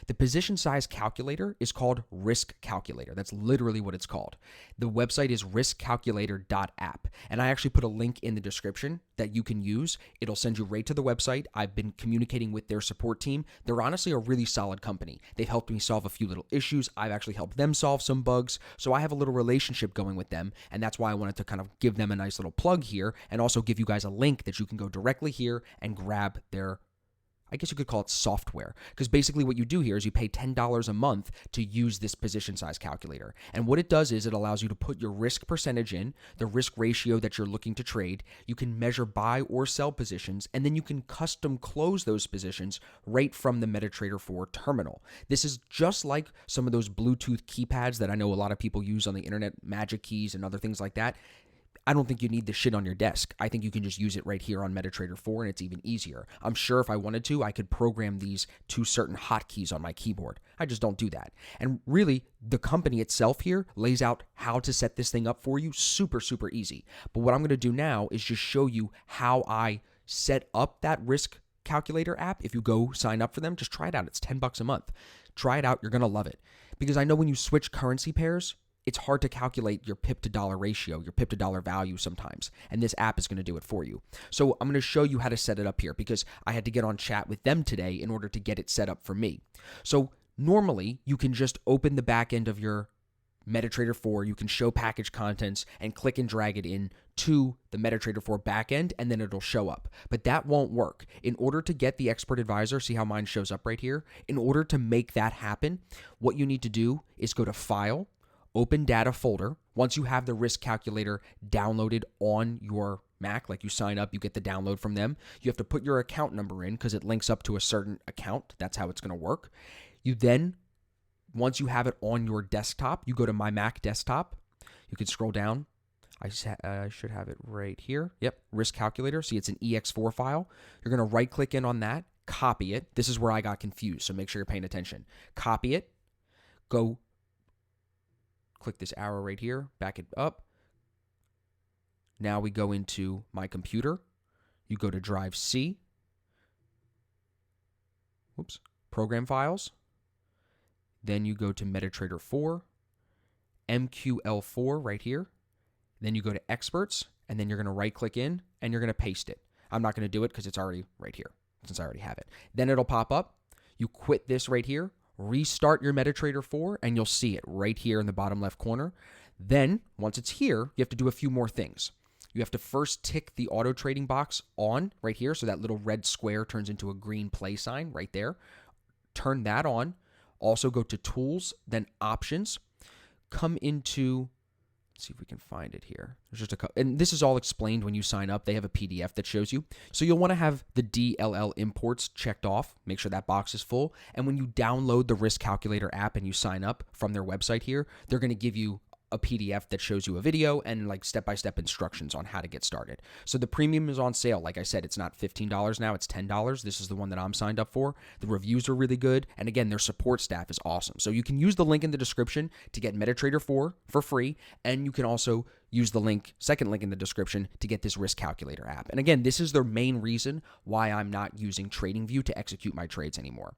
The position size calculator is called Risk Calculator. That's literally what it's called. The website is riskcalculator.app. And I actually put a link in the description that you can use. It'll send you right to the website. I've been communicating with their support team. They're honestly a really solid company. They've helped me solve a few little issues. I've actually helped them solve some bugs. So I have a little relationship going with them. And that's why I wanted to kind of give them a nice little plug here and also give you guys a link that you can go directly here and grab their, I guess you could call it software, because basically what you do here is you pay $10 a month to use this position size calculator. And what it does is it allows you to put your risk percentage in, the risk ratio that you're looking to trade. You can measure buy or sell positions, and then you can custom close those positions right from the Metatrader4 terminal. This is just like some of those Bluetooth keypads that I know a lot of people use on the internet, magic keys and other things like that. I don't think you need this shit on your desk. I think you can just use it right here on Metatrader4, and it's even easier. I'm sure if I wanted to, I could program these to certain hotkeys on my keyboard. I just don't do that. And really, the company itself here lays out how to set this thing up for you super, super easy. But what I'm going to do now is just show you how I set up that risk calculator app. If you go sign up for them, just try it out. It's $10 a month. Try it out. You're going to love it. Because I know when you switch currency pairs, it's hard to calculate your pip to dollar ratio, your pip to dollar value sometimes, and this app is going to do it for you. So I'm going to show you how to set it up here because I had to get on chat with them today in order to get it set up for me. So normally you can just open the back end of your Metatrader4, you can show package contents and click and drag it in to the Metatrader4 backend, and then it'll show up. But that won't work. In order to get the expert advisor, see how mine shows up right here? In order to make that happen, what you need to do is go to File, Open Data Folder. Once you have the risk calculator downloaded on your Mac, like you sign up, you get the download from them. You have to put your account number in because it links up to a certain account. That's how it's going to work. You then, once you have it on your desktop, you go to My Mac Desktop. You can scroll down. I should have it right here. Yep, risk calculator. See, it's an EX4 file. You're going to right-click in on that, copy it. This is where I got confused, so make sure you're paying attention. Copy it. Go click this arrow right here, back it up. Now we go into My Computer. You go to Drive C. Oops. Program Files. Then you go to Metatrader4, MQL4 right here. Then you go to Experts, and then you're going to right-click in, and you're going to paste it. I'm not going to do it because it's already right here, since I already have it. Then it'll pop up. You quit this right here. Restart your Metatrader4, and you'll see it right here in the bottom left corner. Then, once it's here, you have to do a few more things. You have to first tick the auto trading box on right here, so that little red square turns into a green play sign right there. Turn that on. Also go to Tools, then Options. Come into, let's see if we can find it here. There's just a couple, and this is all explained when you sign up. They have a PDF that shows you. So you'll want to have the DLL imports checked off. Make sure that box is full. And when you download the Risk Calculator app and you sign up from their website here, they're going to give you a PDF that shows you a video and like step-by-step instructions on how to get started. So the premium is on sale. Like I said, it's not $15 now, it's $10. This is the one that I'm signed up for. The reviews are really good. And again, their support staff is awesome. So you can use the link in the description to get Metatrader4 for free. And you can also use the link, second link in the description to get this risk calculator app. And again, this is the main reason why I'm not using TradingView to execute my trades anymore.